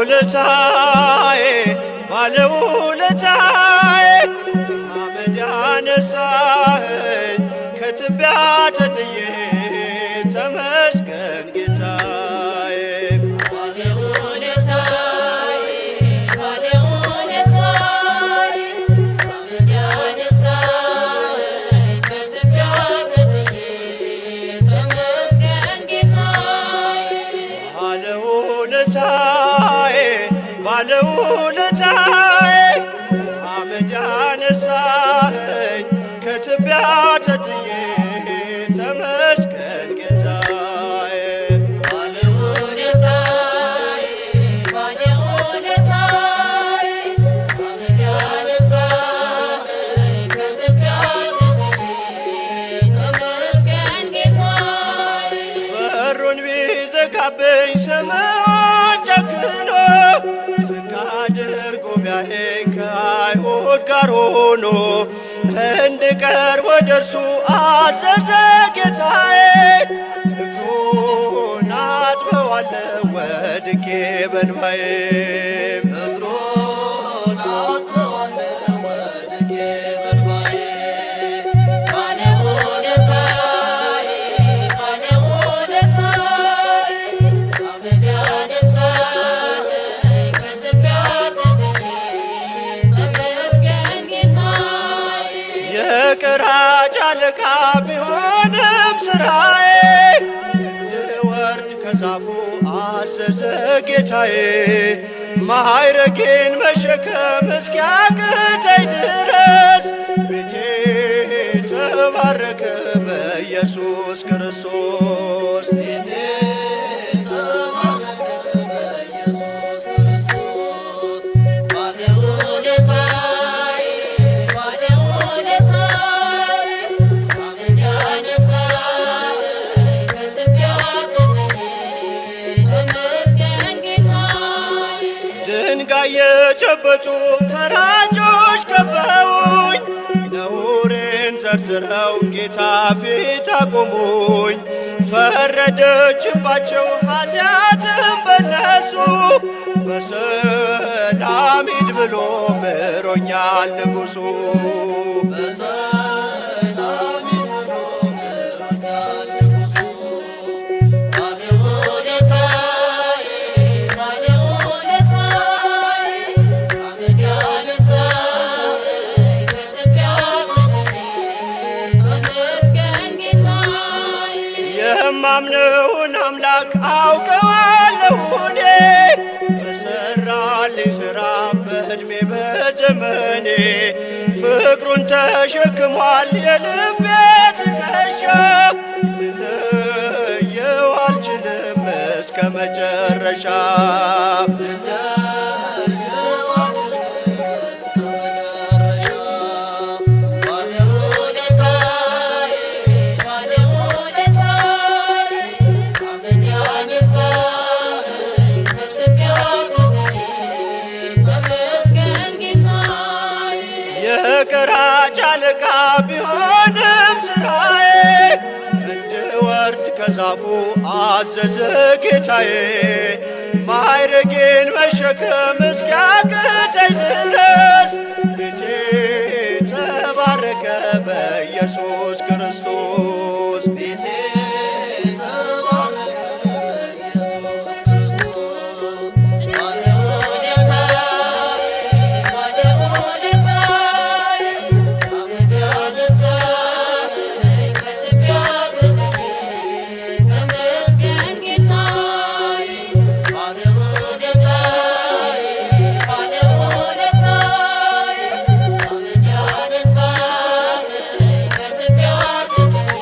ባለውለታዬ ባለውለታዬ አመድ ያነሳኸኝ ከትቢያ ተጥዬ ተመስገን ጌታዬ። ባለውለታዬ ባለውለታዬ አመድ ያነሳኸኝ ከትቢያ ተጥዬ ተመስገን ጌታዬ። ባለውለታዬ ባለውለታዬ አመድ ያነሳኸኝ ከትቢያ ተጥዬ ተመስገን ጌታዬ። ባለውለታዬ ባለውለታዬ አመድ ያነሳኸኝ ከትቢያ ተጥዬ ተመስገን ጌታዬ። በሩን ቢዘጋብኝ ስምዖን ጨክኖ ዝቅ አድርጎ ቢያየኝ ከአይሁድ ጋር ሆኖ እንድቀርብ ወደ እርሱ አዘዘ ጌታዬ። እግሩን አጥበዋለሁ ወድቄ በእንባዬ እግሩን አጥበዋለሁ ወድቄ በእንባዬ። ባለውለታዬ ባለውለታዬ አመድ ያነሳኸኝ ከትቢያ ተጥዬ ተመስገን ጌታዬ። የቀራጭ አለቃ ቢሆንም ስራዬ እንድወርድ ከዛፉ አዘዘ ጌታዬ። ማዕረጌን መሸከም እስኪያቅተኝ ድረስ ቤቴ ተባረከ በኢየሱስ ክርስቶስ። ቤቴ ተባረከ በኢየሱስ ክርስቶስ። ባለውለታዬ ባለውለታዬ አመድ ያነሳኸኝ ከትቢያ ተጥዬ ተመስገን ጌታዬ። ድንጋይ የጨበጡ ፈራጆች ከበውኝ ነውሬን ዘርዝረው ጌታ ፊት አቆሙኝ። ፈረደችባቸው ኃጢአትም በነሱ በሰላም ሂድ ብሎ ምሮኛል ንጉሡ። በሰላም ሂድ ብሎ ምሮኛል ንጉሡ። ባለውለታዬ ባለውለታዬ አመድ ያነሳኸኝ ከትቢያ ተጥዬ ተመስገን ጌታዬ። የማምነውን አምላክ አውቀዋለሁ እኔ በሠራልኝ ሥራ በዕድሜ በዘመኔ ፍቅሩን ተሸክሟል የልቤ ትከሻ። ልለየው አልችልም እስከ መጨረሻ ልለየው አልችልም እስከ መጨረሻ። ባለውለታዬ ባለውለታዬ አመድ ያነሳኸኝ ከትቢያ ተጥዬ ተመስገን ጌታዬ። የቀራጭ አለቃ ቢሆንም ስራዬ እንድወርድ ከዛፉ አዘዘ ጌታዬ። ማዕረጌን መሸከም እስኪያቅተኝ ድረስ ቤቴ ተባረከ በኢየሱስ ክርስቶስ። ቤቴ ተባረከ በኢየሱስ ክርስቶስ። ባለውለታዬ ባለውለታዬ አመድ ያነሳኸኝ ከትቢያ ተጥዬ ተመስገን ጌታዬ። ባለውለታዬ ባለውለታዬ አመድ ያነሳኸኝ ከትቢያ ተጥዬ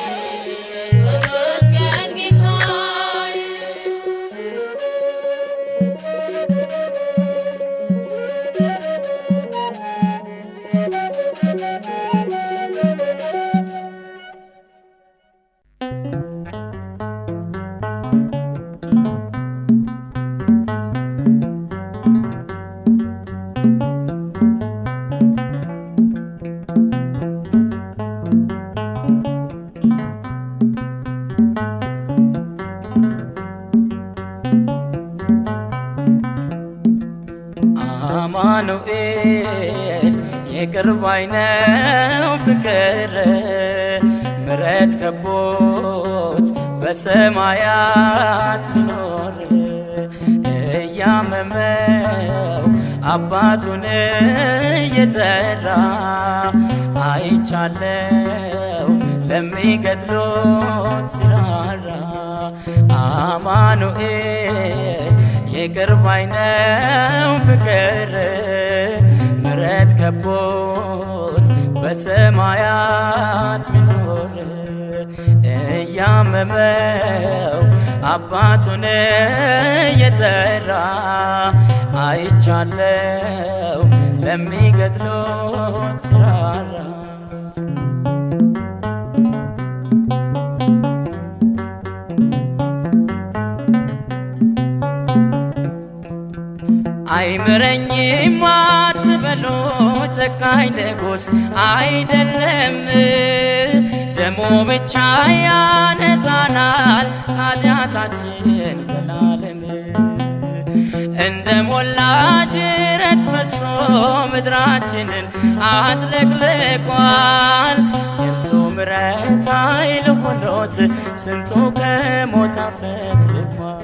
አማኑኤል ይቅር ባይ ነው ፍቅር ምሕረት ከቦት በሰማያት ሚኖር እያመመው አባቱን እየጠራ አይቻለው ለሚገድሎት ሲራራ አማኑኤል ይቅር ባይ ነው ፍቅር ምሕረት ከቦት በሰማያት ሚኖር እያመመው አባቱን እየጠራ አይቻለው ለሚገድሎት ሲራራ አይምረኝም አትበሉ ጨካኝ ንጉሥ አይደለም ደሙ ብቻ ያነጻናል ከኃጢአታችን ዘላለም እንደ ሞላ ጅረት ፈሶ ምድራችንን አጥለቅልቋል የእርሱ ምሕረት ኃይል ሆኖት ስንቱ ከሞት አፈትልቋል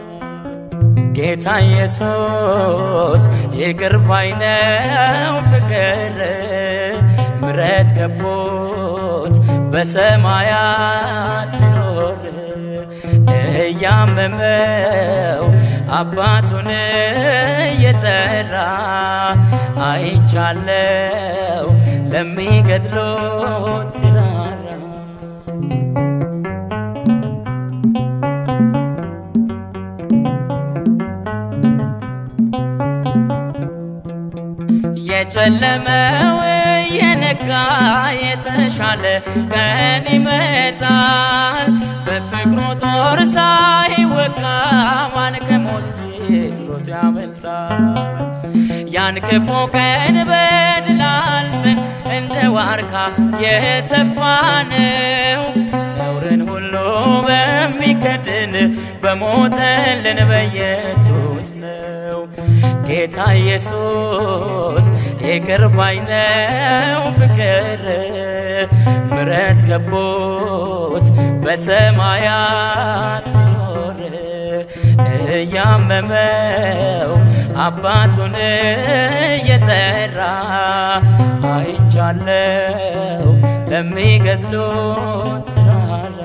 ጌታ ኢየሱስ ይቅር ባይ ነው ፍቅር ምሕረት ከቦት በሰማያት ሚኖር እያመመው አባቱን እየጠራ አይቻለው ለሚገድሎት ሲራራ የጨለመው የነጋ የተሻለ ቀን ይመጣል በፍቅሩ ጦር ሳይወጋ ማን ከሞት ፊት ሮጦ ያመልጣል ያን ክፉ ቀን በድል አልፈን እንደ ዋርካ የሰፋነው ነውርን ሁሉ በሚከድን በሞተልን በኢየሱስ ነው ጌታ ኢየሱስ ይቅር ባይ ነው ፍቅር ምሕረት ከቦት በሰማያት ሚኖር እያመመው አባቱን እየጠራ አይቻለው ለሚገድሎት ሲራራ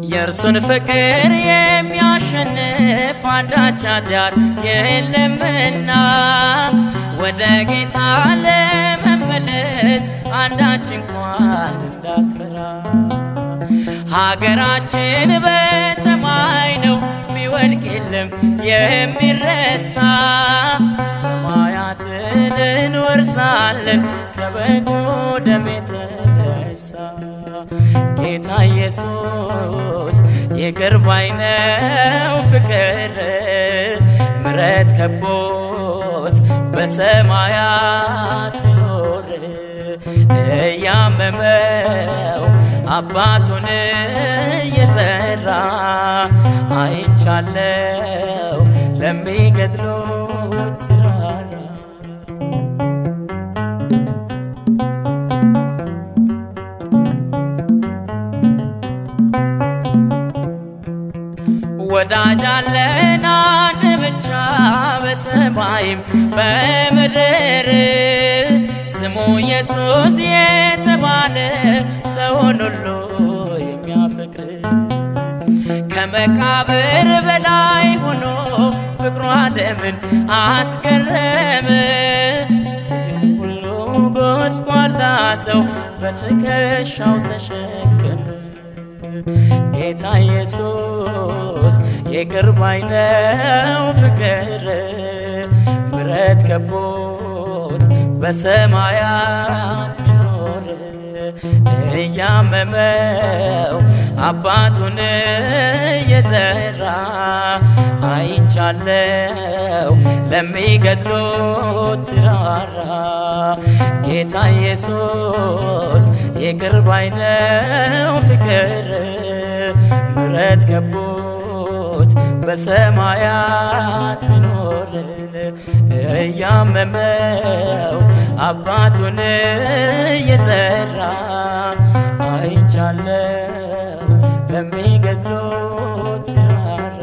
የእርሱን ፍቅር የሚያሸንፍ አንዳች ኃጢአት የለምና ወደ ጌታ ለመመለስ አንዳች እንኳን እንዳትፈራ ሀገራችን በሰማይ ነው ሚወድቅ የለም የሚረሳ ሰማያትን እንወርሳለን ከበጉ ደም የተነሳ ጌታ ኢየሱስ ይቅር ባይ ነው ፍቅር ምሕረት ከቦት በሰማያት ሚኖር እያመመው አባቱን እየጠራ አይቻለው ለሚገድሎት ሲራራ ወዳጅ አለን አንድ ብቻ በሰማይም በምድር ስሙ ኢየሱስ የተባለ ሰውን ሁሉ የሚያፈቅር ከመቃብር በላይ ሆኖ ፍቅሩ ዓለምን አስገረመ ይህን ሁሉ ጎስቋላ ሰው በትከሻው ተሸከመ ጌታ ኢየሱስ ይቅር ባይ ነው ፍቅር ምሕረት ከቦት በሰማያት ሚኖር እያመመው አባቱን እየጠራ አይቻለው ለሚገድሎት ሲራራ ጌታ ኢየሱስ ይቅር ባይ ነው ፍቅር ምሕረት ከቦት በሰማያት ቢኖር እያመመው አባቱን እየጠራ አይቻለው ለሚገድሉት ሲራራ።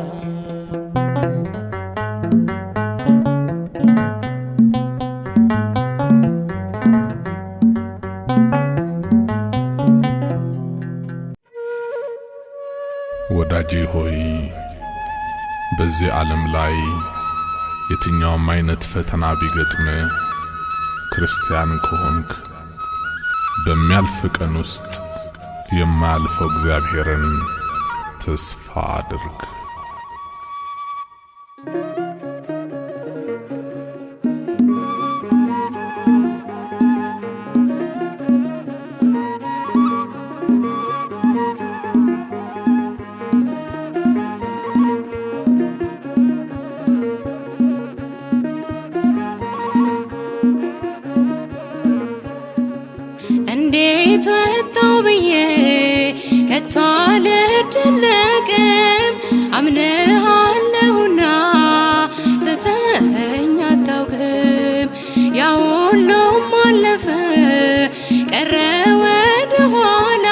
ወዳጄ ሆይ በዚህ ዓለም ላይ የትኛውም አይነት ፈተና ቢገጥም ክርስቲያን ከሆንክ በሚያልፍ ቀን ውስጥ የማያልፈው እግዚአብሔርን ተስፋ አድርግ። እንዴት ወጣው ብዬ ከቶ አልደነቅም አምነሃለሁና ትተኸኝ አታውቅም። ያ ሁሉም አለፈ ቀረ ወደ ኋላ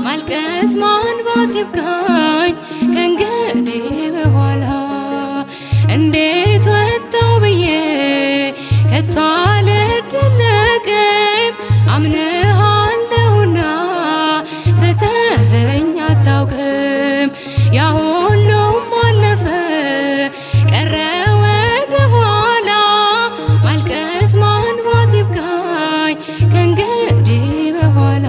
ማልቀስ ማንባት ይብቃኝ ከእንግዲህ በኋላ። እንዴት ወጣው ብዬ ከቶ አልደነቅም አምነሃለሁና ትተኸኝ አታውቅም። ያ ሁሉም አለፈ ቀረ ወደ ኋላ ማልቀስ ማንባት ይብቃኝ ከእንግዲህ በኋላ።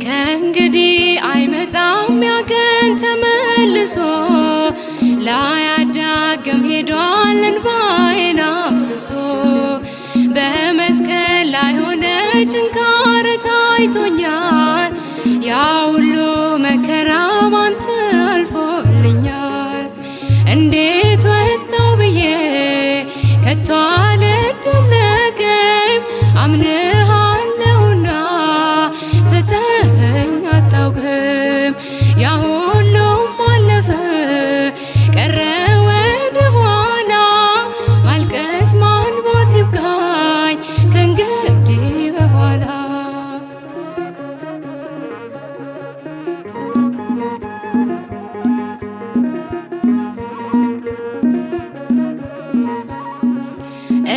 ከእንግዲህ አይመጣም ያ ቀን ተመልሶ ላያዳግም ሄዷል እንባዬን አፍስሶ። በመስቀል ላይ ሆነ ጭንካር ታይቶኛል ያ ሁሉ መከራ ባንተ አልፎልኛል። እንዴት ወጣው ብዬ ከቶ አልደነቅም አምነሃለሁና ትተኸኝ አታውቅም። ያ ሁሉም አለፈ ቀረ ወደ ኋላ ማልቀስ ማንባት ይብቃኝ ከእንግዲህ በኋላ።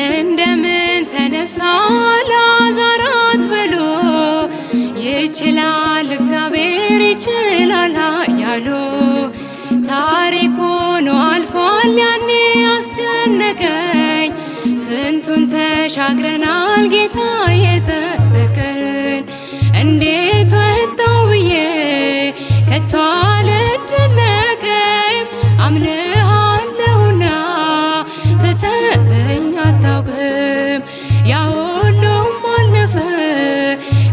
እንደምን ተነሳ ላዛር አትበሉ ይችላል እግዚአብሔር ይችላል ኃያሉ። ታሪክ ሆኖ አልፏል ያኔ አስጨነቀኝ ስንቱን ተሻግረናል ጌታ የጠበቀን። እንዴት ወጣው ብዬ ከቶ አልደነቅም አምነሃለሁና ትተኸኝ አታውቅም። ያ ሁሉም አለፈ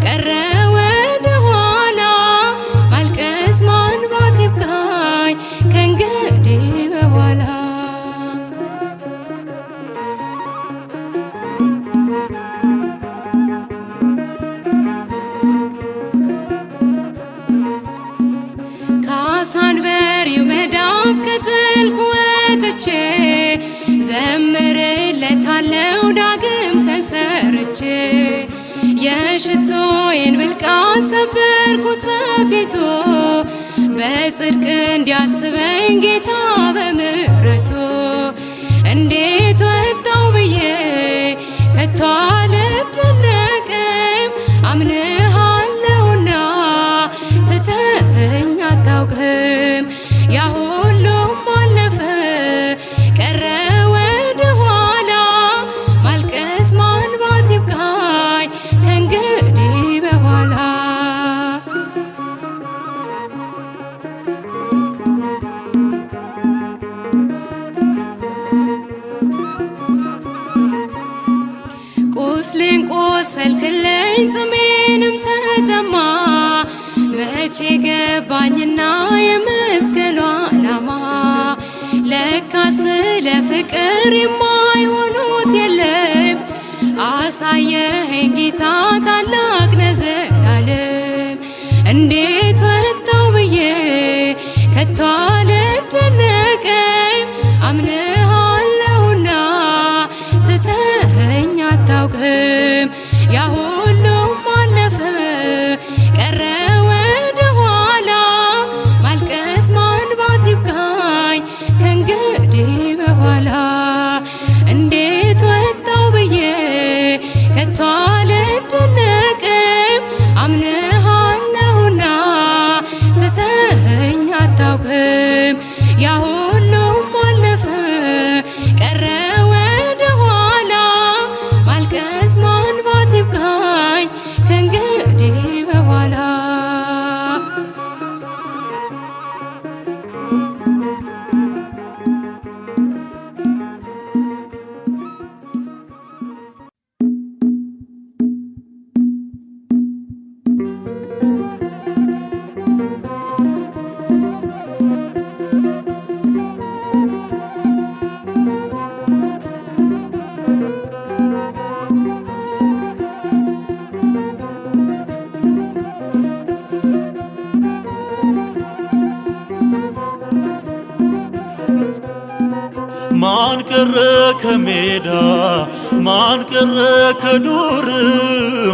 ቀረ ወደ ኋላ ማልቀስ ማንባት ይብቃኝ ከእንግዲህ በኋላ። ከአሳንበሪው መዳፍ ከጥልቁ ወጥቼ ዘምርለታለው ዳግም ተሰርቼ። የሽቶዬን ብልቃት ሰበርኩት በፊቱ በጽድቅ እንዲያስበኝ ጌታ በምሕረቱ። እንዴት ወጣው ብዬ ከቶ አልደነቅም አምነሃለሁና ትተኸኝ አታውቅም። ያ ሁሉም አለፈ ቀረ ወደ ኋላ ማልቀስ ማንባት ይብቃኝ ከእንግዲህ በኋላ። ቁስሌን ቆሰልክልኝ ጽሜንም ተጠማ መቼ ገባኝና የመስቀሉ ዓላማ ለካ ስለ ፍቅር የማይሆኑት የለም። አሳየኸኝ ጌታ ታላቅ ነህ ዘላለም። እንዴት ወጣው ብዬ ከቶ አልደነቀኝ አምነሃለሁና ትተኸኝ አታውቅም። ያ ሁሉም አለፈ ቀረ ወደ ኋላ ማልቀስ ማንባት ይብቃኝ ከእንግዲህ በኋላ። እንዴት ወጣው ብዬ ከቶ አልደነቅም አምነሃለሁና ትተኸኝ አታውቅም። ያ ሁሉም አለፈ ቀረ ወደ ኋላ ማልቀስ ማንባት ይብቃኝ ከእንግዲህ በኋላ። ማን ቀረ ከሜዳ ማን ቀረ ከዱር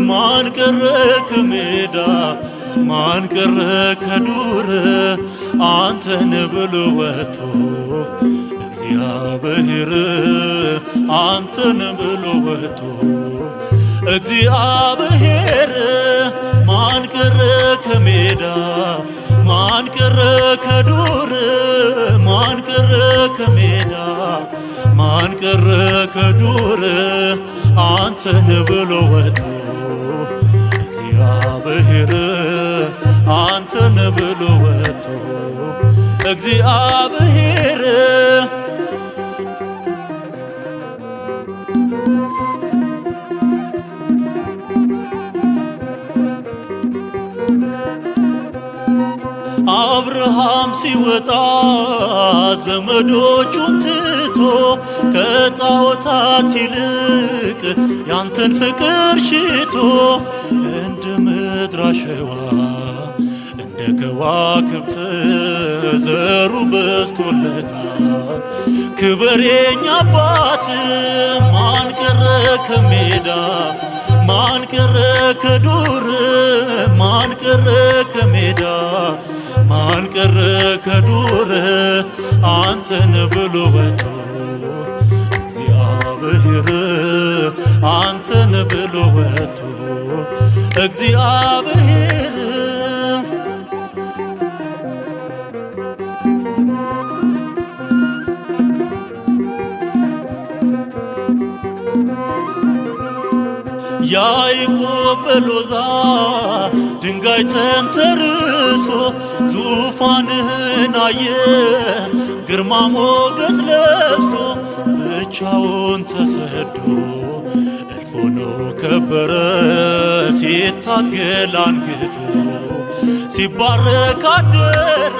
ማን ቀረ ከሜዳ ማን ቀረ ከዱር አንተን ብሎ ወጥቶ እግዚአብሔር አንተን ብሎ ወጥቶ እግዚአብሔር ማን ቀረ ከሜዳ ማን ቀረ ከዱር ማን ቀረ ከሜዳ ማን ቀረ ከዱር አንተን ብሎ ወጥቶ እግዚአብሔር አንተን ብሎ ወጥቶ እግዚአብሔር አብርሃም ሲወጣ ዘመዶቹን ትቶ ከጣዖታት ይልቅ ያንተን ፍቅር ሽቶ እንደ ምድር አሸዋ እንደ ከዋክብት ዘሩ በዝቶለታል። ክብር የኛ አባት ማን ቀረ ከሜዳ ማን ቀረ ከዱር ማን ቀረ ከሜዳ ማን ቀረ ከዱር አንተን ብሎ ወጥቶ እግዚአብሔር አንተን ብሎ ወጥቶ እግዚአብሔር ያዕቆብ በሎዛ ድንጋይ ተንተርሶ ዙፋንህን አየ ግርማ ሞገስ ለብሶ ብቻውን ተሰዶ እልፍ ሆኖ ከበረ ሲታገል አንግቶ ሲባረክ አደረ።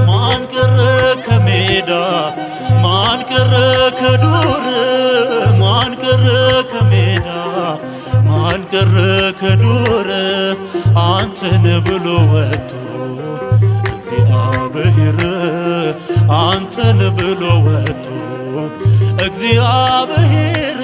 ማን ቀረ ከሜዳ ማን ቀረ ከዱር ማን ቀረ ከሜዳ ማን ቀረ ከዱር አንተን ብሎ ወጥቶ እግዚአብሔር አንተን ብሎ ወጥቶ እግዚአብሔር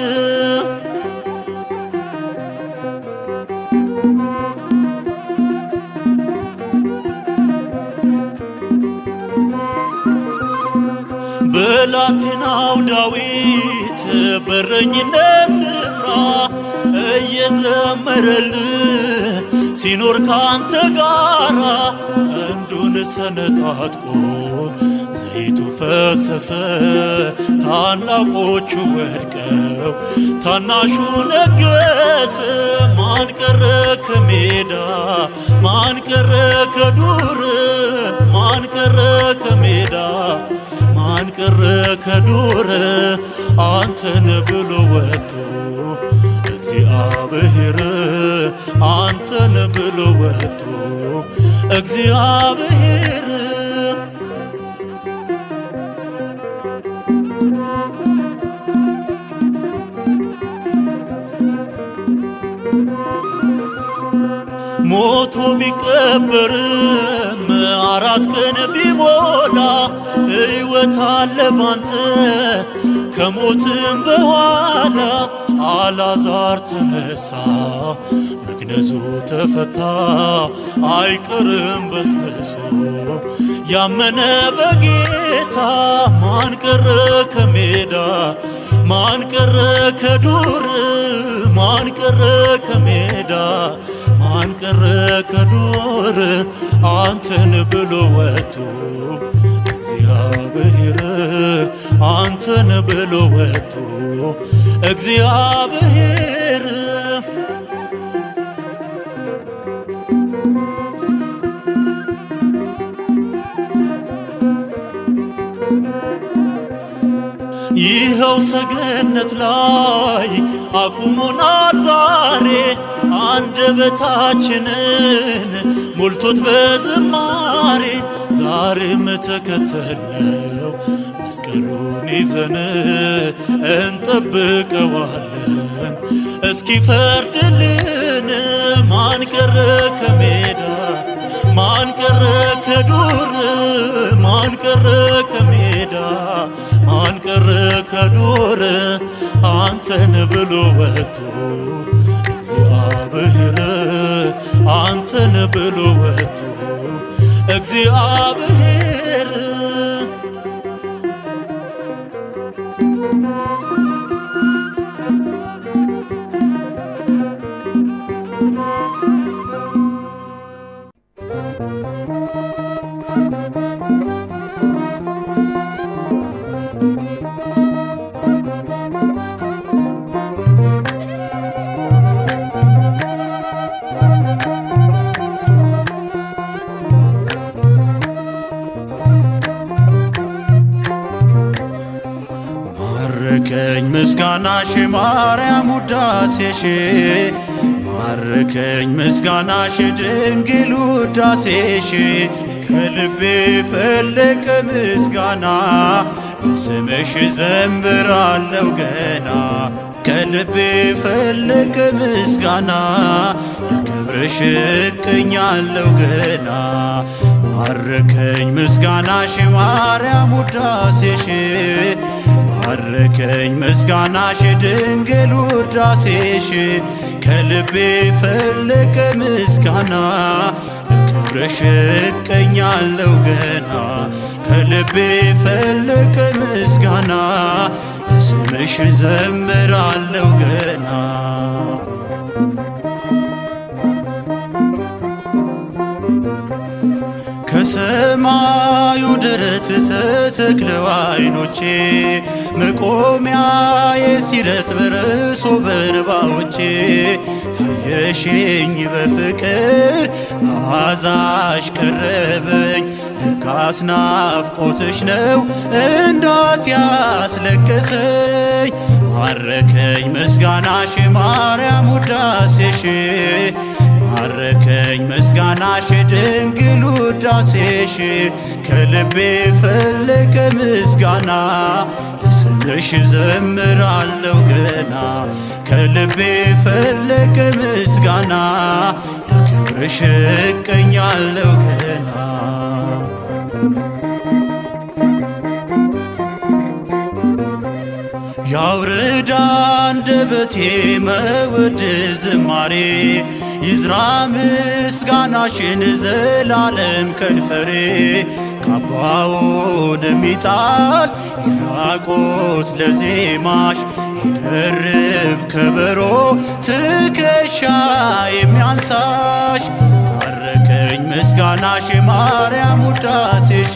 ብላቴናው ዳዊት በረኝነት ስፍራ እየዘመረልህ ሲኖር ካንተ ጋራ ቀንዱን ሰነጣጥቆ ዘይቱ ፈሰሰ ታላቆቹ ወድቀው ታናሹ ነገሰ። ማን ቀረ ከሜዳ ማን ቀረ ከዱር ማን ቀረ ከሜዳ ማን ቀረ ከዱር አንተን ብሎ ወጥቶ እግዚአብሔር አንተን ብሎ ወጥቶ እግዚአብሔር ሞቶ ቢቀበርም 4 ቀን ቢሞላ ሕይወት አለ ባንተ ከሞትም በኋላ አልዓዛር ተነሳ መግነዙ ተፈታ አይቀርም በስብሶ ያመነ በጌታ ማን ቀረ ከሜዳ ማን ቀረ ከዱር ማን ቀረ ከሜዳ ማን ቀረ ከዱር አንተን ብሎ ወጥቶ እግዚአብሔር አንተን ብሎ ወጥቶ እግዚአብሔር ይኸው ሰገነት ላይ አቁሞናል ዛሬ አንደበታችንን ሞልቶት በዝማሬ ዛሬም ተከተልነው መስቀሉን ይዘን እንጠብቀዋለን እስኪፈርድልን ማን ቀረ ከሜዳ ማን ቀረ ከዱር ማን ቀረ ከሜዳ ማን ቀረ ከዱር አንተን ብሎ ወጥቶ እግዚአብሔር አንተን ብሎ ወጥቶ እግዚአብሔር ማረከኝ ምስጋናሽ ማርያም ውዳሴሽ ማረከኝ ምስጋናሽ ድንግል ውዳሴሽ ከልቤ ፈለቀ ምስጋና ለስምሽ ዘምራለሁ ገና ከልቤ ፈለቀ ምስጋና ለክብርሽ እቀኛለሁ ገና ማረከኝ ምስጋናሽ ማርያም ውዳሴሽ ማረከኝ ምስጋናሽ ድንግል ውዳሴሽ ከልቤ ፈለቀ ምስጋና ለክብርሽ እቀኛለሁ ገና ከልቤ ፈለቀ ምስጋና ለስምሽ ዘምራለሁ ገና ከሰማዩ ደረት ተተክለው ዓይኖቼ መቆሚያዬ ሲረጥብ በርሶ በእንባዎቼ ታየሽኝ በፍቅር መዓዛሽ ቀረበኝ ልካስ ናፍቆትሽ ነው እንዳት ያስለቀሰኝ ማረከኝ ምስጋናሽ ማርያም ውዳሴሽ ማረከኝ ምስጋናሽ ድንግል ውዳሴሽ ከልቤ ፈለቀ ምስጋና ለስምሽ ዘምራለሁ ገና ከልቤ ፈለቀ ምስጋና ለክብርሽ እቀኛለሁ ገና ያውርድ አንደበቴ መውደድ ዝማሬ ይዝራ ምስጋናሽን ዘላለም ከንፈሬ ካባውን የሚጣል ይራቆት ለዜማሽ ይደርብ ከበሮ ትከሻ የሚያንሳሽ ማረከኝ ምስጋናሽ ማርያም ውዳሴሽ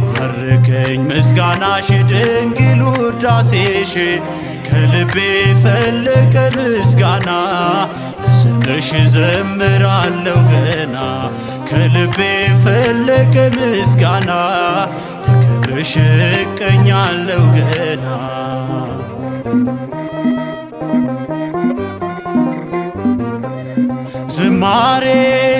ማረከኝ ምስጋናሽ ድንግል ውዳሴሽ ከልቤ ፈለቀ ምስጋና ለስምሽ ዘምራለሁ ገና ከልቤ ፈለቀ ምስጋና ለክብርሽ እቀኛለሁ ገና ዝማሬ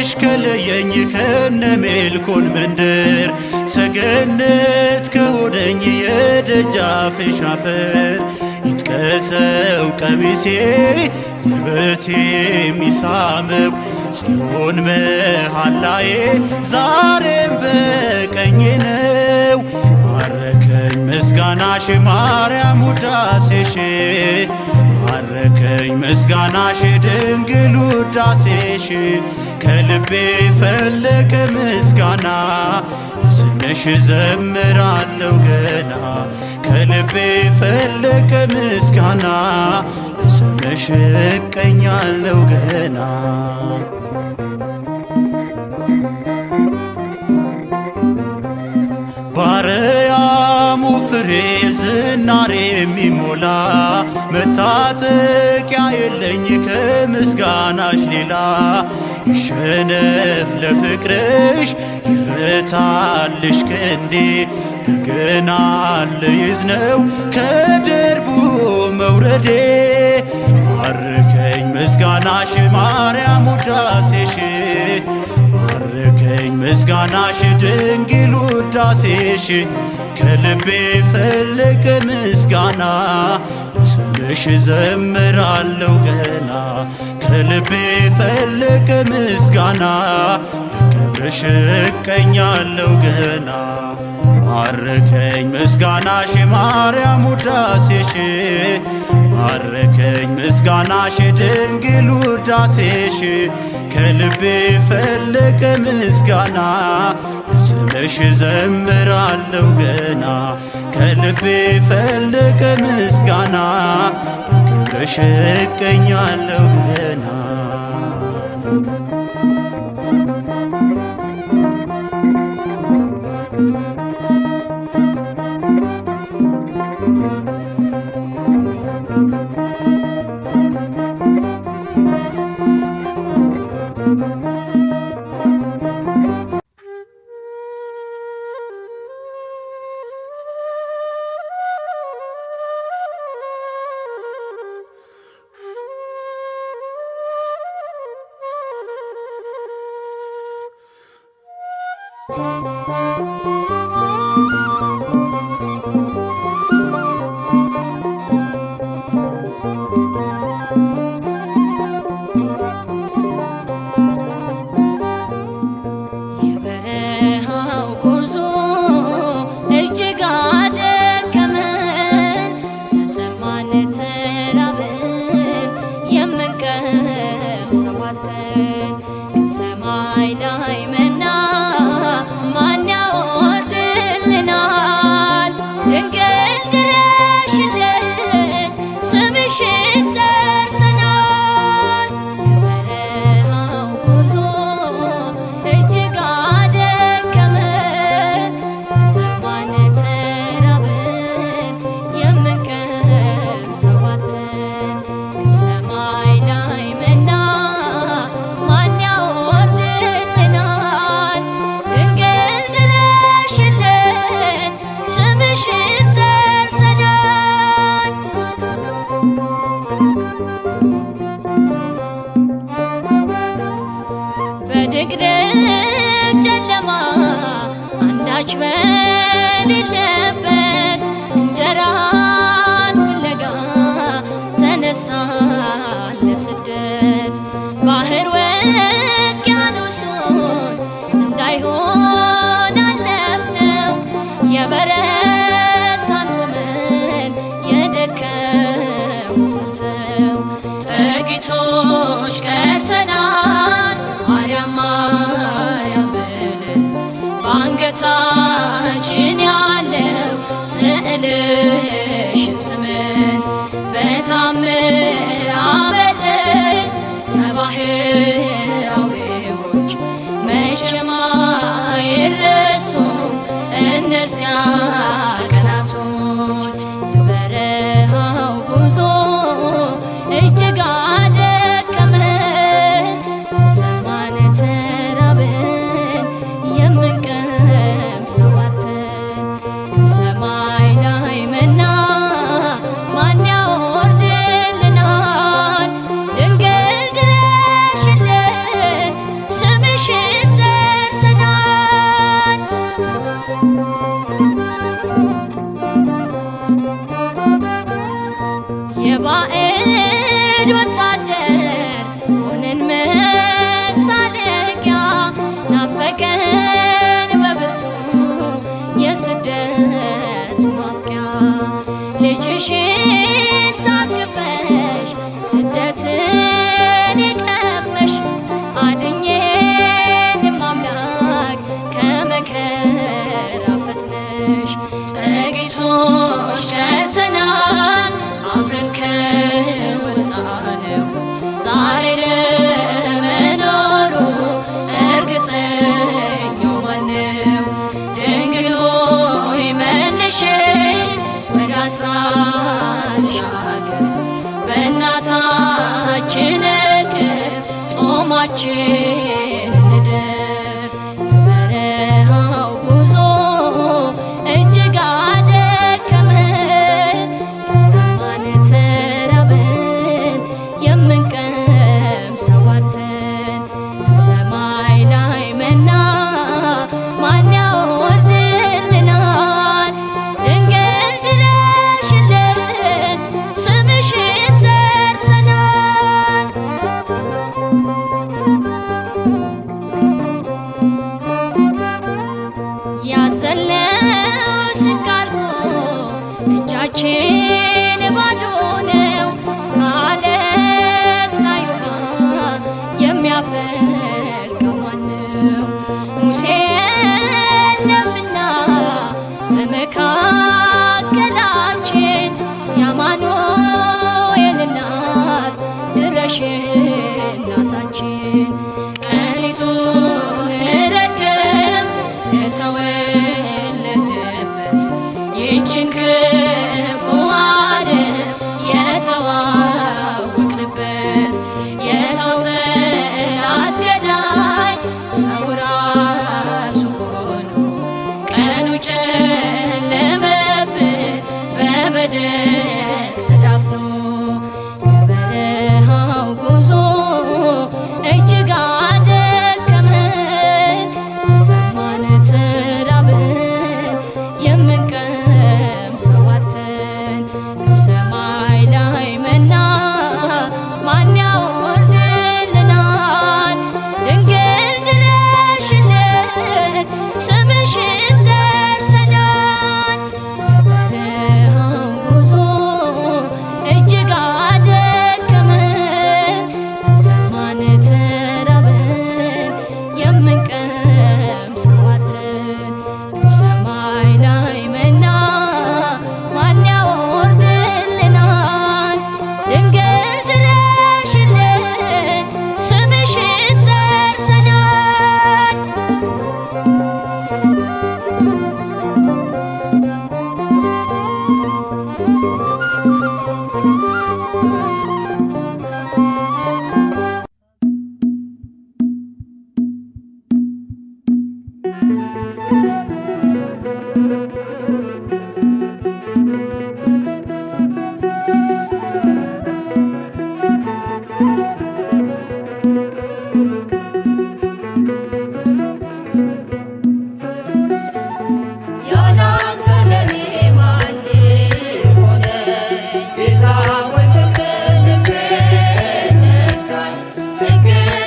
ባርክሽ ከለየኝ ከነ ሜልኮን መንደር ሰገነት ከሆነኝ የደጃፍሽ አፈር ይጥቀሰው ቀሚሴ ጉልበቴ የሚሳመው ጽዮን መሃላዬ ዛሬም በቀኝ ነው። ማረከኝ ምስጋናሽ ማርያም ውዳሴሽ ማረከኝ ምስጋናሽ ድንግል ውዳሴሽ ከልቤ ፈለቀ ምስጋና ስምሽ ዘምራለሁ ገና ከልቤ ፈለቀ ምስጋና ስምሽ እቀኛለሁ ገና ባርያሙ ፍሬ ዝናሬ የሚሞላ መታጠቂያ የለኝ ከምስጋናሽ ሌላ ይሸነፍ ለፍቅርሽ ይረታልሽ ክንዴ በገና ልይዝ ነው ከደርቡ መውረዴ ማረከኝ ምስጋናሽ ማርያም ውዳሴሽ ማረከኝ ምስጋናሽ ድንግል ውዳሴሽ ከልቤ ፈለቀ ምስጋና ስምሽ ዘምራለሁ ገና ከልቤ ፈለቀ ምስጋና ለክብርሽ እቀኛለሁ ገና ማረከኝ ምስጋናሽ ማርያም ውዳሴሽ ማረከኝ ምስጋናሽ ድንግል ውዳሴሽ ከልቤ ፈለቀ ምስጋና ስምሽ ዘምራለሁ ገና ከልቤ ፈለቀ ምስጋና ክብርሽ እቀኛለሁ ገና የበረሃው ጉዞ እጅግ አደከመን፣ ተጠማን ተራብን፣ የምንቀምሰው አጥተን ከሰማይ ላይ መና ማን ያወርድልናል? ድንግል ድረሽልን ስምሽን ጠርተናል። የበረሃው ጉዞ እጅግ አደከመን፣ ተጠማን ተራብን፣ የምንቀምሰው አጥተን ከሰማይ ላይ መና ማን ያወርድልናል? ድንግል ድረሽልን ስምሽን ጠርተናል። በድቅድቅ ጨለማ አንዳች በሌለበት እንጀራን ፍለጋ ተነሳን ለስደት ባህር ውቅያኖሱን እንዳይሆን አለፍነው የበረታን ቆመን የደከሙት ሞተው ጥቂቶች ቀርተናል ማርያም ማርያም ብለን በአንገታችን ያለው ስዕልሽን ስመን በታምር አመለጥ ከባህር አውሬዎች መቼም አይረሱም እነዚያ ቀናቶች። የበረሃው ጉዞ እጅግ አደከመን፣ ተጠማን ተራብን፣ የምንቀምሰው አጥተን ከሰማይ ላይ መና ማን ያወርድልናል? ድንግል ድረሽልን ስምሽ የባዕድ ወታደር ሆነን መሳለቂያ ናፈቀን በብርቱ የስደቱ ማብቂያ ልጅሽን ታቅፈሽ ስደትን የቀመሽ አድኜንም አምላክ ከመከራ ፈጥነሽ ጥቂቶች ቀርተናል አብረን ከወጣነው ዛሬ ለመኖሩ እርግጠኛው ማነው? ድንግል ሆይ መልሽን ወደ አስራትሽ አገር በእናታችን እቅፍ ጾማችን እንደር። በረሃው ጉዞ እጅግ አደከመን ተጠማን ተራብን የምንቀምሰው አጥተን ከሰማይ ላይ መና ማን ያወርድልናል? ድንግል ድረሽልን ስምሽን ጠርተናል። ያዘልነው ስንቅ አልቆ እጃችን ባዶ ነው። ከዓለት ላይ ውሃ የሚያፈልቀው ማነው? ሙሴ የለምና በመካከላችን የአማኑኤል እናት ድረሽ እናታችን። ቀሊቱን ረገም የተወለደበት ይህችን ክፉ ዓለም የተዋወቅንበት የሰው ጠላት ገዳይ ሰው ራሱ ሆኖ ቀኑ ጨለመብን በበደል ተዳፍኖ የበረሃው ጉዞ እጅግ አደከመን ተጠማን ተራብን የምንቀምሰው አጥተን ከሰማይ ላይ መና ማን ያወርድልናል? ድንግል ድረሽልን ስምሽን ጠርተናል። የበረሃው ጉዞ እጅግ አደከመን ተጠማን ተራብን የምንቀምሰው አጥተን ከሰማይ ላይ መና ማን ያወርድልናል? ድንግል ድረሽልን ስምሽን ጠርተናል። ያላንተ ለኔ ማን ሊሆነኝ? ጌታ ሆይ ፍቅር ልቤን ነካኝ። ሕግ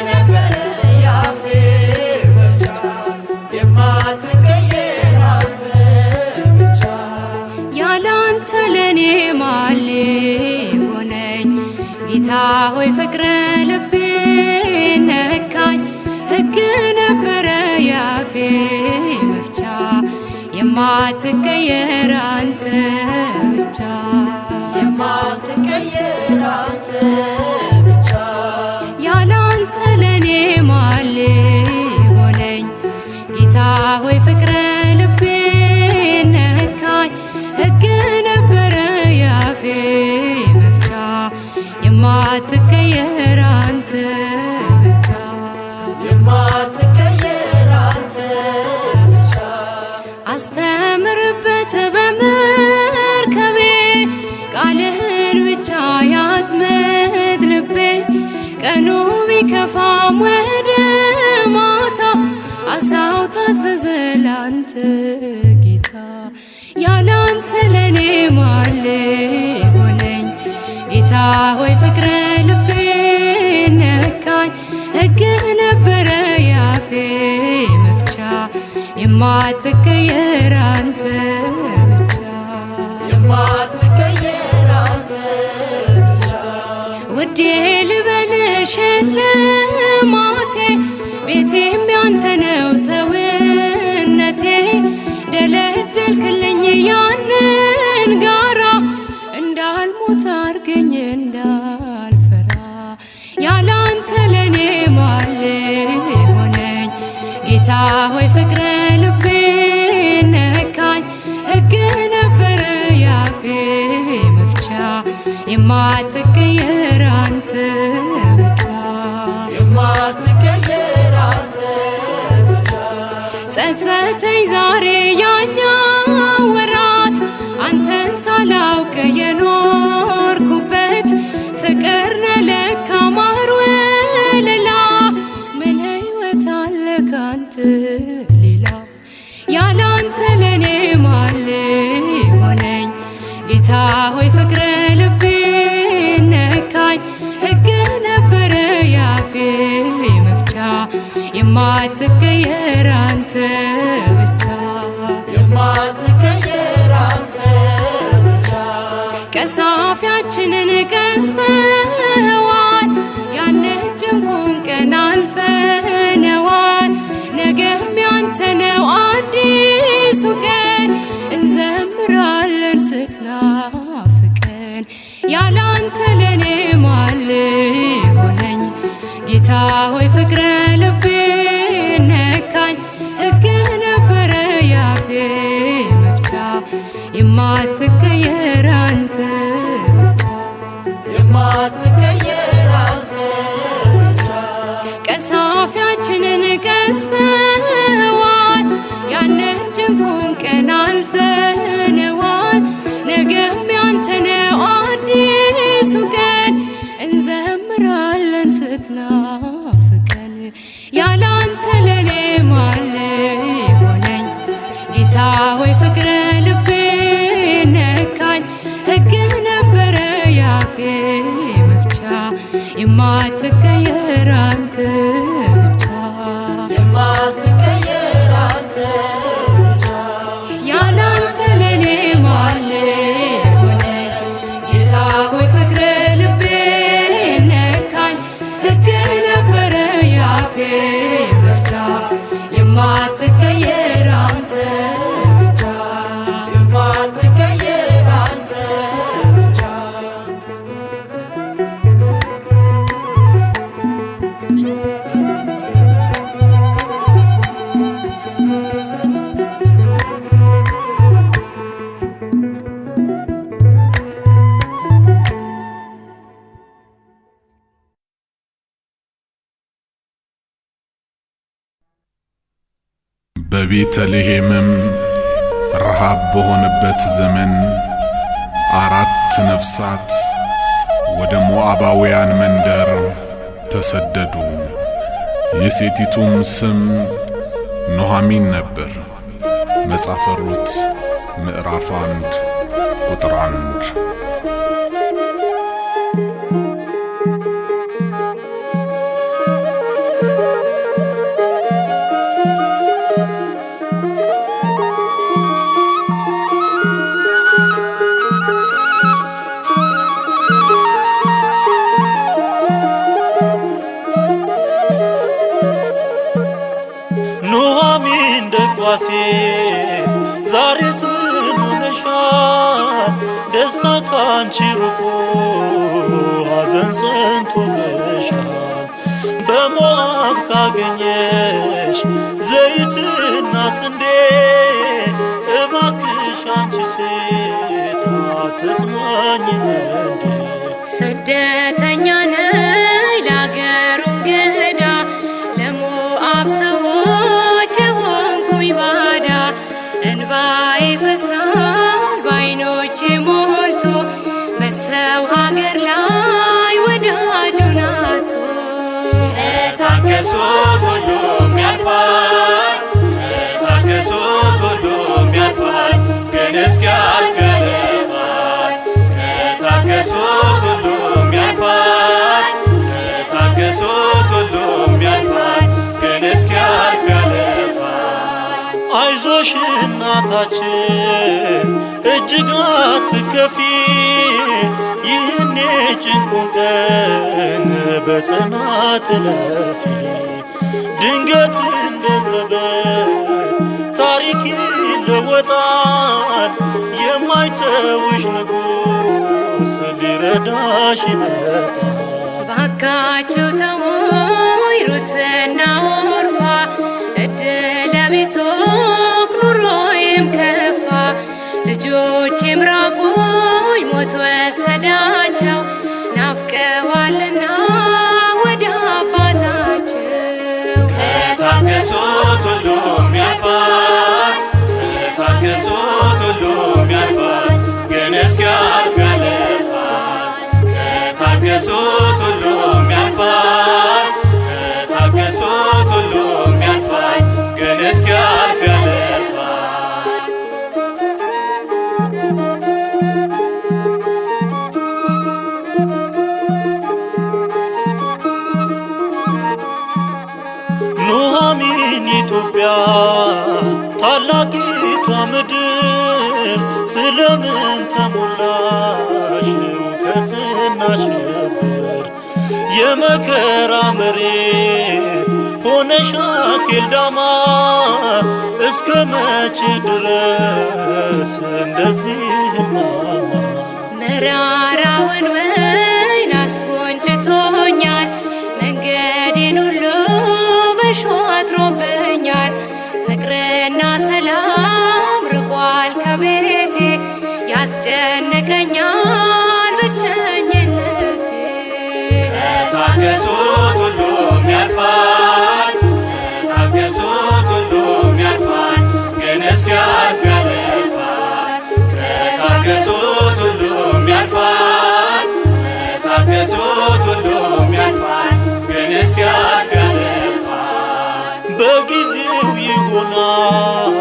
ነበረ የአፌ መፍቻ የማትቀየር አንተ ብቻ። ያላንተ ለኔ ማን ሊሆነኝ? ጌታ ሆይ ፍቅር ልቤን ነካኝ። ሕግ ነበረ የአፌ መፍቻ የማትቀየር አንተ ብቻ። የማትቀየር አንተ ብቻ። ያላንተ ለኔ ማን ሊሆነኝ? ጌታ ሆይ ፍቅር ልቤን ነካኝ። ሕግ ነበረ የአፌ መፍቻ የማትቀየር አንተ ብቻ። የማትቀየር አንተ ብቻ። አስተምርበት በመርከቤ ቃልህን ብቻ ያጥምድ ልቤ። ቀኑ ቢከፋም ወደ ማታ አሳው ታዘዘ ላንተ ጌታ። ያላንተ ለኔ ማን ሊሆነኝ? ጌታ የማትቀየር አንተ ብቻ የማትቀየር አንተ ብቻ ውዴ ልበልሽ ልማቴ ቤቴም ያንተ ነው ሰውነቴ ደለደልክልኝ ያንን ጋራ እንዳልሞት አርገኝ እንዳልፈራ ያላንተ ለኔ ማን ሆነኝ ጌታ ሆይ ፍቅረ ልቤ ነካኝ ሕግ ነበረ ያፌ መፍቻ የማትቀየር አንተ ብቻ የማትቀየር አንተ ብቻ ጸጸተኝ ዛሬ ያኛው ወራት አንተን ሳላውቅ የኖርኩበት ፍቅር ነህ ለካ ማር ወለላ ምን ሕይወት አለ ካንተ ሌላ ያላንተ ለኔ ማን ሆነኝ ጌታ ሆይ ፍቅረ ልቤ ነካኝ ሕግ ነበረ ያፌ መፍቻ የማትቀየር አንተ ብቻ የማትቀየር አንተ ብቻ ቀሳፊያችንን ቀስፈዋል ያንን ጭንቁን ቀን አልፈነዋል ነገም ያንተ ነው አዲሱ ቀን እንዘምራለን ስትናፍቀን ያላንተ ለኔ ማን ሆነኝ ጌታ ሆይ ፍቅረ ልቤ ነካኝ ሕግ ነበረ ያፌ መፍቻ የማትቀየር አንተ ብቻ የማትቀየር አንተ ብቻ ቀሳፊያችንን ቀስፈዋል ያንን ጭንቁን ቀን አልፈነዋል ነገም ያንተ ነው አዲሱ ቀን እንዘምራለን ስትናፍቀን ያላንተ ለኔ ማን ሆነኝ ጌታ ሆይ ፍቅረ ልቤ ነካኝ ሕግ ነበረ ያፌ መፍቻ የማትቀየር አንተ ብቻ የማትቀየር አንተ ብቻ ያላንተ ለኔ ማን ሆነኝ ጌታ ሆይ ፍቅረ ልቤ ነካኝ ሕግ ነበረ ያፌ መፍቻ የማትቀየር አንተ ብቻ የማትቀየር አንተ ብቻ በቤተልሔምም ረሃብ በሆነበት ዘመን 4 ነፍሳት ወደ ሞዓባውያን መንደር ተሰደዱ። የሴቲቱም ስም ኑኃሚን ነበር። መጽሐፈ ሩት ምዕራፍ 1 ቁጥር 1። ኑኃሚን ደጓ ሴት ዛሬስ ምን ሆነሻል? ደስታ ካንቺ ርቆ ሐዘን ጸንቶብሻል። በሞዓብ ካገኘሽ ዘይትና ስንዴ እባክሽ አንቺ ሴት አትጽናኚም እንዴ? ስደተኛ ነኝ ለአገሩ እንግዳ ለሞዓብ ሰዎች የሆንኩኝ ባዳ እንባዬ ይፈሳል በዓይኖቼ ሞልቶ በሰው ሀገር ላይ ወዳጁን አጥቶ ከታገሱት ሁሉም ያልፋል፣ ከታገሱት ሁሉም ያልፋል፣ ግን እስኪያልፍ ያልፋል። ከታገሱት ሁሉም ያልፋል፣ ከታገሱት ሁሉም ያልፋል፣ ግን እስኪያልፍ ያልፋል። አይዞሽ እናታችን እጅግ አትከፊ፣ ይህኔ ጭንቁን ቀን በጽናት እለፊ። ድንገት እንደ ዘበት ታሪክ ይለወጣል፣ የማይተውሽ ንጉሥ ሊረዳሽ ይመጣል። ባካቸው ተወይ ሩትና ኦርፋ፣ እድለ ቢሶክ ኑሮዬም ከፋ። ልጆቼም ራቁኝ ሞት ወሰዳቸው፣ ናፍቀዋልና ወደ አባታቸው። ከታገሱት ሁሉም ያልፋል፣ ከታገሱት ሁሉም ያልፋል፣ ግን እስኪያልፍ ያለፋል። ከታገሱት ሁሉም ያልፋል፣ ከታገሱት ሁሉም ያልፋል፣ ግን እስኪያልፍ ያለፋል። ኑኃሚን ኢትዮጵያ ታላቂቷ ምድር ስለምን ተሞላሽ ሁከትና ሽብር? የመከራ መሬት ሆነሽ አኬልዳማ፣ እስከ መቼ ድረስ እንደዚህ ማማ? መራራውን ወይን አስጎንጭቶኛል፣ መንገዴን ሁሉ በእሾህ አጥሮብኛል። ፍቅርና ሰላም ርቋል ከቤቴ፣ ያስጨንቀኛል ብቸኝነቴ። ከታገሱት ሁሉም ያልፋል፣ ከታገሱት ሁሉም ያልፋል፣ ግን እስኪያልፍ ያለፋል። ከታገሱት ሁሉም ያልፋል፣ ከታገሱት ሁሉም ያልፋል፣ ግን እስኪያልፍ ያለፋል። በጊዜው ይሆናል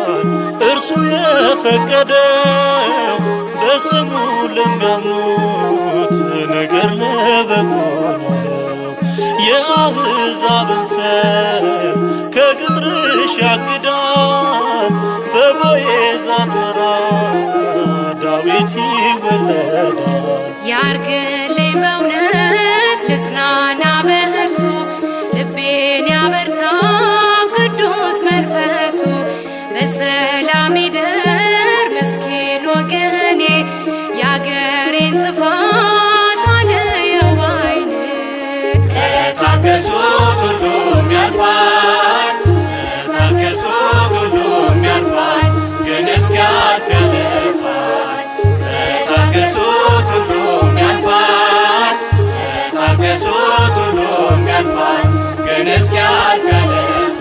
እርሱ የፈቀደው፣ በስሙ ለሚያምኑት ነገር ለበጎ ነው። የአሕዛብን ሰልፍ ከቅጥርሽ ያግዳል፣ በቦዔዝ አዝመራ ዳዊት ይወለዳል። ያርግልኝ በእውነት ልጽናና በእርሱ፣ ልቤን ያበርታው ቅዱስ መንፈሱ። በሰላም ይደር ምስኪን ወገኔ፣ የአገሬን ጥፋት አለየው ባይኔ። ከታገሱት ሁሉም ያልፋል፣ ከታገሱት ሁሉም ያልፋል፣ ግን እስኪያልፍ ያለፋል። ከታገሱት ሁሉም ያልፋል፣ ከታገሱት ሁሉም ያልፋል፣ ግን እስኪያልፍ ያለፋል።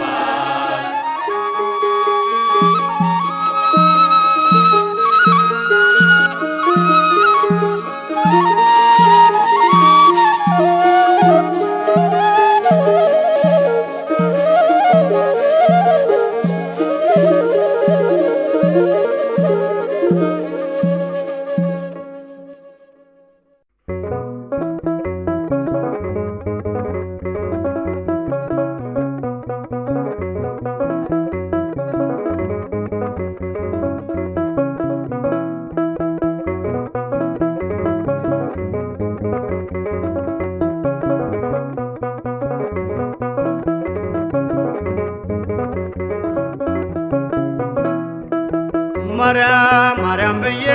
ማርያም ማርያም ብዬ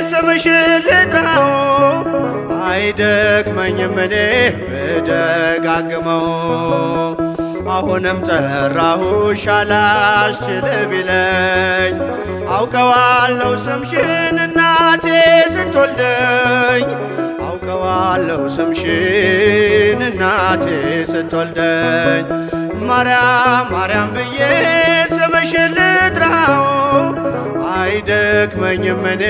ስምሽን ልጥራው፣ አይደክመኝም እኔ ብደጋግመው። አሁንም ጠራሁሽ አላስችል ቢለኝ፣ አውቀዋለሁ ስምሽን እናቴ ስትወልደኝ፣ አውቀዋለሁ ስምሽን እናቴ ስትወልደኝ። ማርያም ማርያም ብዬ ስምሽን ልጥራው፣ አይደክመኝም እኔ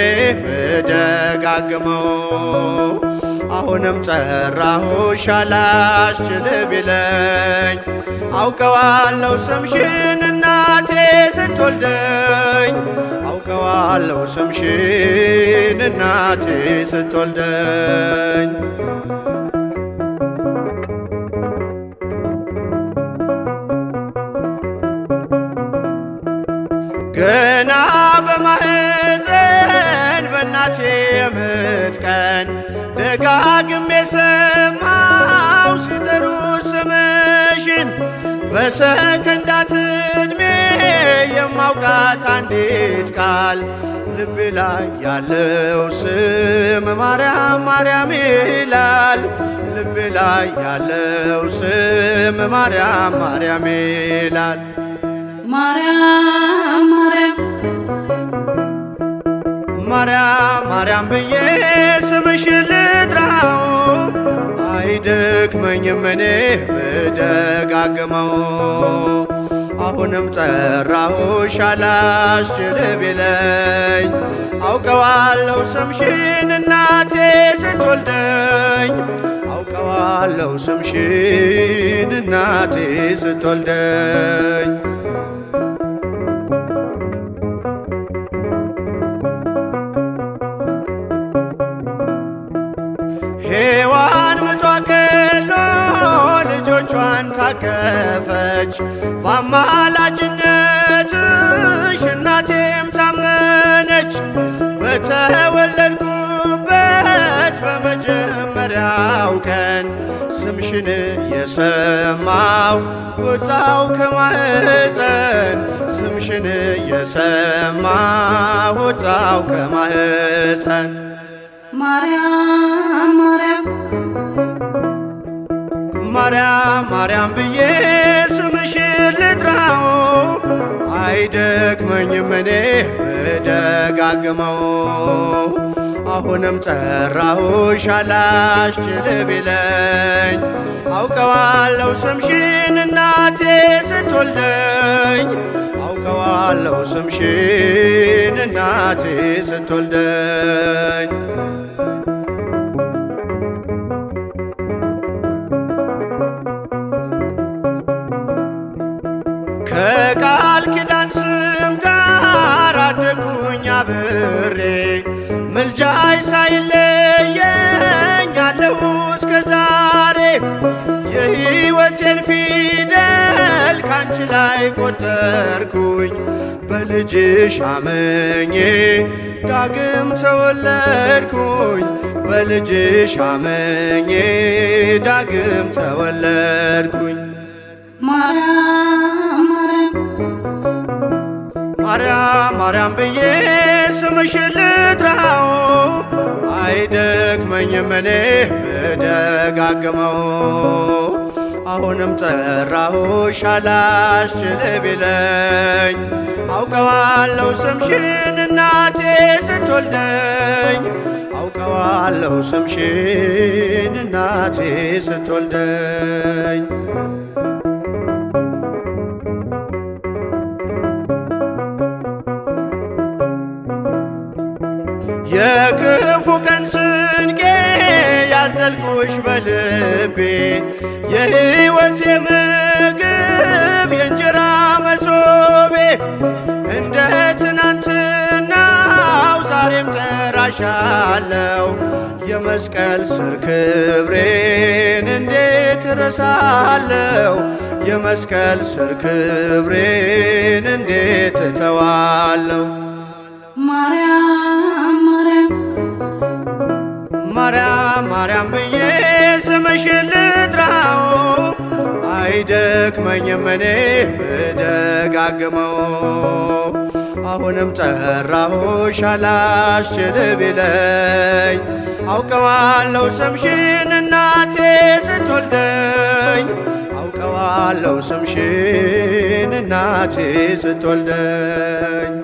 ብደጋግመው። አሁንም ጠራሁሽ አላስችል ቢለኝ፣ አውቀዋለሁ ስምሽን እናቴ ስትወልደኝ፣ አውቀዋለሁ ስምሽን እናቴ ስትወልደኝ። ገና በማህፀን በእናቴ የምጥ ቀን ደጋግሜ ሰማው ሲጠሩ ስምሽን በሰከንዳት ዕድሜ የማውቃት አንዲት ቃል ልቤ ላይ ያለው ስም ማርያም ማርያም ይላል። ልቤ ላይ ያለው ስም ማርያም ማርያም ይላል። ማርያም ማርያም ማርያም ማርያም ብዬ ስምሽን ልጥራው አይደክመኝም እኔ ብደጋግመው። አሁንም ጠራሁሽ አላስችል ቢለኝ አውቀዋለሁ ስምሽን እናቴ ስትወልደኝ አውቀዋለሁ ስምሽን እናቴ ስትወልደኝ። ሔዋን ምጧ ቀሎ ልጆቿን ታቀፈች በአማላጅነትሽ እናቴም ታመነች። በተወለድኩበት በመጀመሪያው ቀን ስምሽን የሰማው ወጣው ከማህፀን ስምሽን የሰማው ወጣው ከማህፀን። ማርያም ማርያም ማርያም ማርያም ብዬ ስምሽን ልጥራው አይደክመኝም እኔ ብደጋግመው። አሁንም ጠራሁሽ አላስችል ቢለኝ አውቀዋለሁ ስምሽን እናቴ ስትወልደኝ አውቀዋለሁ ስምሽን እናቴ ስትወልደኝ። ከቃል ኪዳን ስም ጋር አደጉኝ አብሬ ምልጃይ ሳይለየኝ አለሁ እስከ ዛሬ። የሕይወቴን ፊደል ካንቺ ላይ ቆጠርኩኝ በልጅሽ አመኜ ዳግም ተወለድኩኝ በልጅሽ አመኜ ዳግም ተወለድኩኝ። ማርያም ማርያም ማርያም ብዬ ስምሽን ልጥራው አይደክመኝም እኔ ብደጋግመው። አሁንም ጠራሁሽ አላስችል ቢለኝ አውቀዋለሁ ስምሽን እናቴ ስትወልደኝ አውቀዋለሁ ስምሽን እናቴ ስትወልደኝ። የክፉ ቀን ስንቄ ያዘልኩሽ በልቤ የሕይወቴ ምግብ የእንጀራ መሶቤ እንደ ትናንትናው ዛሬም ጠራሻለው የመስቀል ስር ክብሬን እንዴት እረሳለው የመስቀል ስር ክብሬን እንዴት እተዋለው። ማርያም ማርያም ብዬ ስምሽን ልጥራው አይደክመኝም እኔ ብደጋግመው። አሁንም ጠራሁሽ አላስችል ቢለኝ አውቀዋለሁ ስምሽን እናቴ ስትወልደኝ አውቀዋለሁ ስምሽን እናቴ ስትወልደኝ።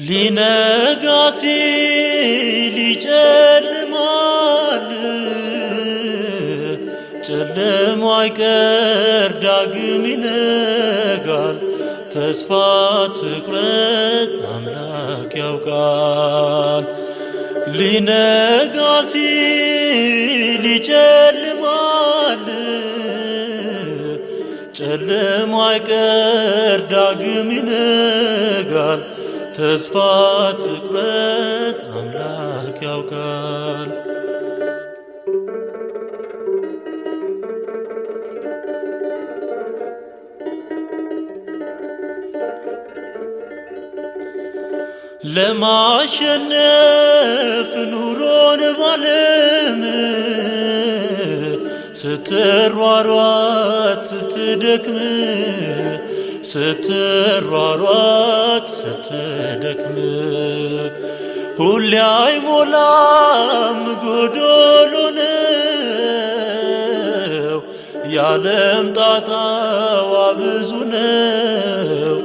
ሊነጋ ሲል ይጨልማል ጨለማ አይቀር ዳግም ይነጋል ተስፋ ትቁረጥ አምላክ ያውቃል ሊነጋ ሲል ይጨልማል ጨለማ አይቀር ዳግም ይነጋል ተስፋ ትቁረጥ አምላክ ያውቃል ለማሸነፍ ኑሮን ባለም ስትሯሯጥ ስትደክም ስትሯሯጥ ስትደክም ሁሌ አይሞላም ጎዶሎ ነው ያለም ጣጣዋ ብዙ ነው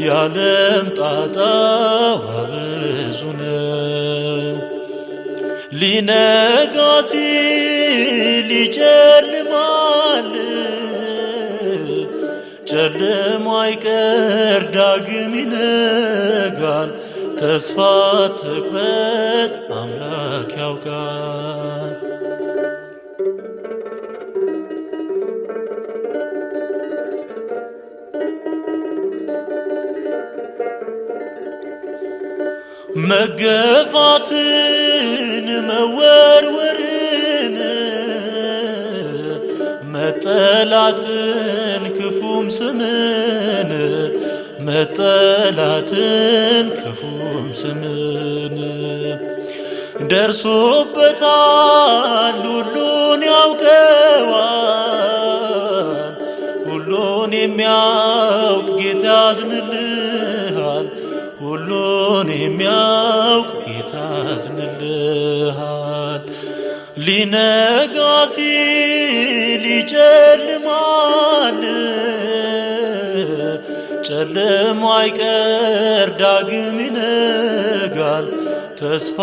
ያለም ጣጣዋ ብዙ ነው ሊነጋ ሲል ይጨልማል ጨለማ አይቀር ዳግም ይነጋል ተስፋ ትቁረጥ አምላክ ያውቃል መገፋትን መወርወርን መጠላትን ክፉም ስምን መጠላትን ክፉም ስምን ደርሶበታል ሁሉን ያውቀዋል ሁሉን የሚያውቅ ጌታ ያዝንልሃል ሁሉን የሚያውቅ ጌታ ያዝንልሃል ሊነጋ ሲል ይጨልማል ጨለማ አይቀር ዳግም ይነጋል ተስፋ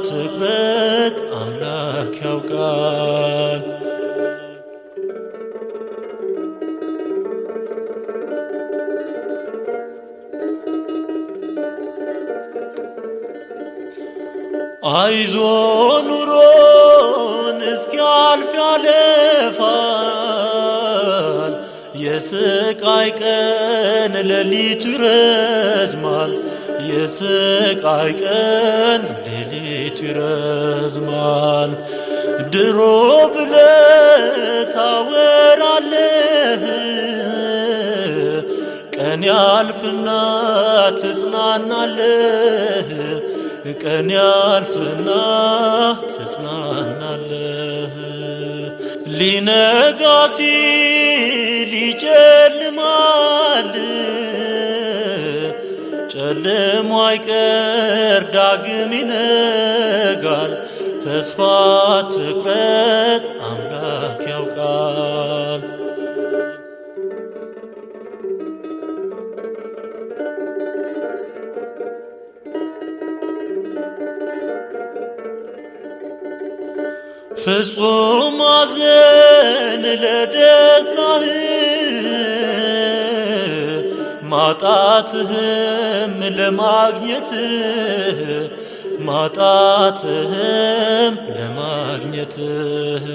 ትቁረጥ አምላክ ያውቃል አይዞ ኑሮን እስኪያልፍ ያለፋል የስቃይ ቀን ሌሊቱ ይረዝማል የስቃይ ቀን ሌሊቱ ይረዝማል ድሮ ብለህ ታወራለህ ቀን ያልፍና ትጽናናለህ ቀን ያልፍና ትጽናናለህ ሊነጋ ሲል ይጨልማል ጨለማ አይቀር ዳግም ይነጋል ተስፋ ትቁረጥ አምላክ ያውቃል ፍጹም አዘን ለደስታህ ማጣትህም ለማግኘትህ ማጣትህም ለማግኘትህ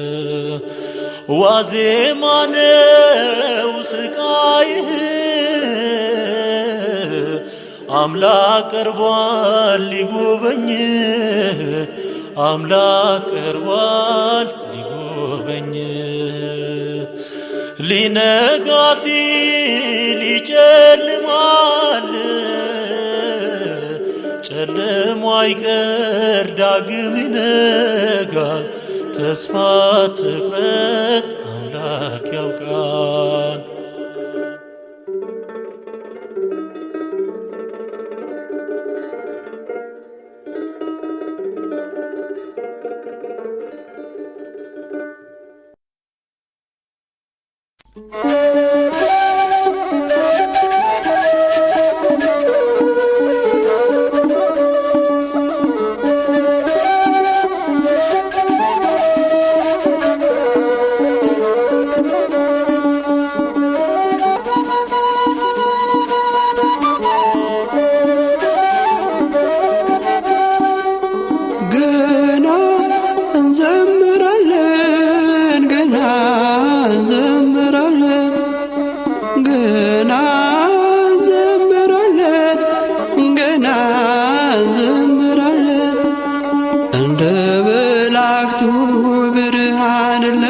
ዋዜማ ነው ስቃይህ አምላክ ቀርቧል ሊጎበኝህ አምላክ ቀርቧል ሊጎበኝህ ሊነጋ ሲል ይጨልማል ጨለማ አይቀር ዳግም ይነጋል ተስፋ ትቁረጥ አምላክ ያውቃል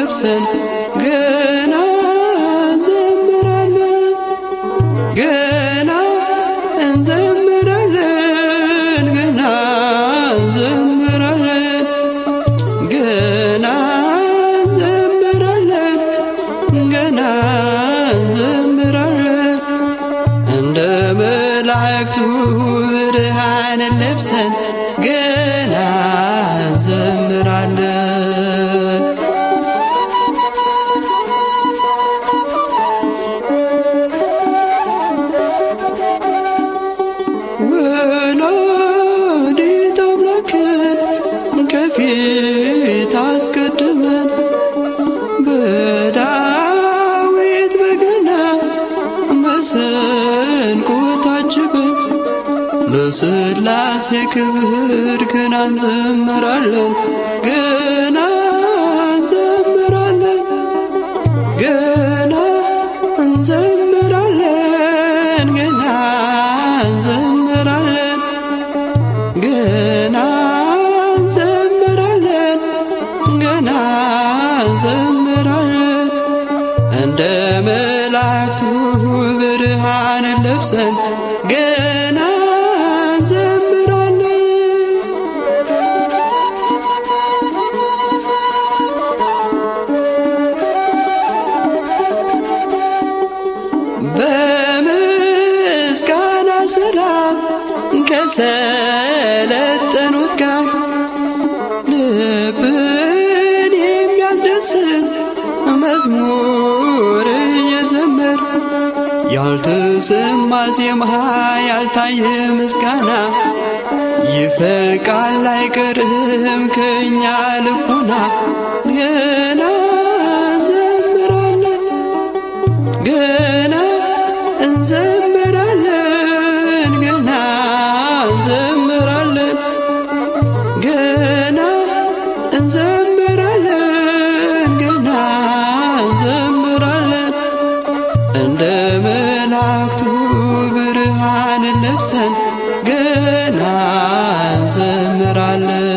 ለብሰን ገና እንዘምራለን ገና እንዘምራለን ገና እንዘምራለን ገና እንዘምራለን ገና እንዘምራለን እንደ መላእክቱ ብርሃንን ለብሰን ገና እንዘምራለን ወላዲተ አምላክን ከፊት አስቀድመን በዳዊት በገና መሰንቆ ታጅበን ለሥላሴ ክብር ገና እንዘምራለን ገና እንዘምራለን ገና እንዘምራለን ገና እንዘምራለን ገና እንዘምራለን ገና እንዘምራለን እንደ መላእክቱ ብርሃንን ለብሰን ገና በምስጋና ሥራ ከሰለጠኑት ጋር ልብን የሚያስደስት መዝሙር እየዘመር ያልተሰማ ዜማ ያልታየ ምስጋና ይፈልቃል አይቀርም ከእኛ ልቡና ገና እንዘምራለን ገና እንዘምራለን ገና እንዘምራለን ገና እንዘምራለን ገና እንዘምራለን እንደ መላእክቱ ብርሃንን ለብሰን ገና እንዘምራለን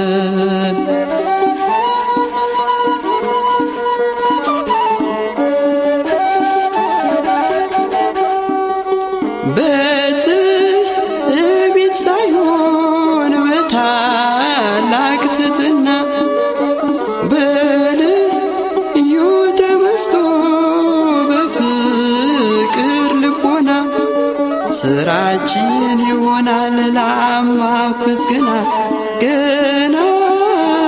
በትዕቢት ሳይሆን በታላቅ ትሕትና በልዩ ተመስጦ በፍቅር ልቦና ሥራችን ይሆናል ለአምላክ ምስጋና ገና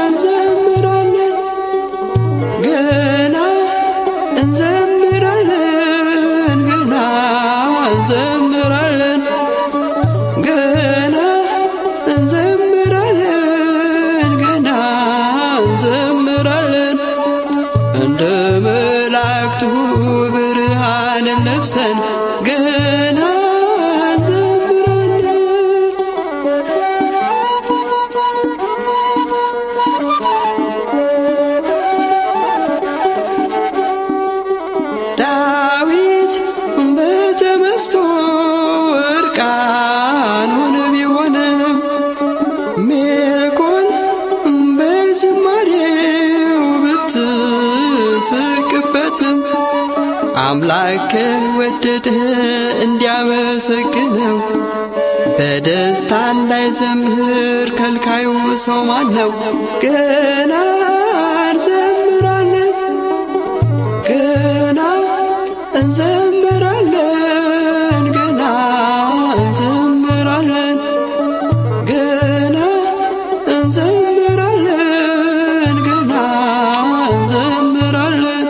እንዘምራለን ገና እንዘምራለን ገና እንዘምራለን ገና እንዘምራለን ገና እንዘምራለን እንደ መላእክቱ ብርሃንን ለብሰን ገና ዳዊት በተመስጦ እርቃኑን ቢሆንም ሜልኮል በዝማሬው ብትስቅበትም አምላክ ወደደ እንዲያመሰግነው በደስታ እንዳይዘምር ከልካዩ ሰው ማነው ገና እንዘምራለን ገና እንዘምራለን ገና እንዘምራለን ገና እንዘምራለን ገና እንዘምራለን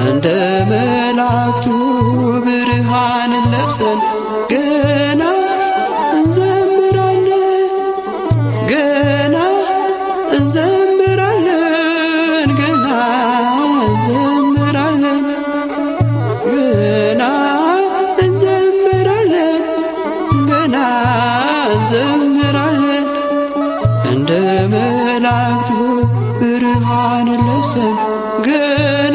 እንደ መላእክቱ ብርሃንን ለብሰን ገና እንዘምራለን ገና እንዘምራለን ገና እንዘምራለን ገና እንዘምራለን ገና እንዘምራለን እንደ መላእክቱ ብርሃንን ለብሰን ገና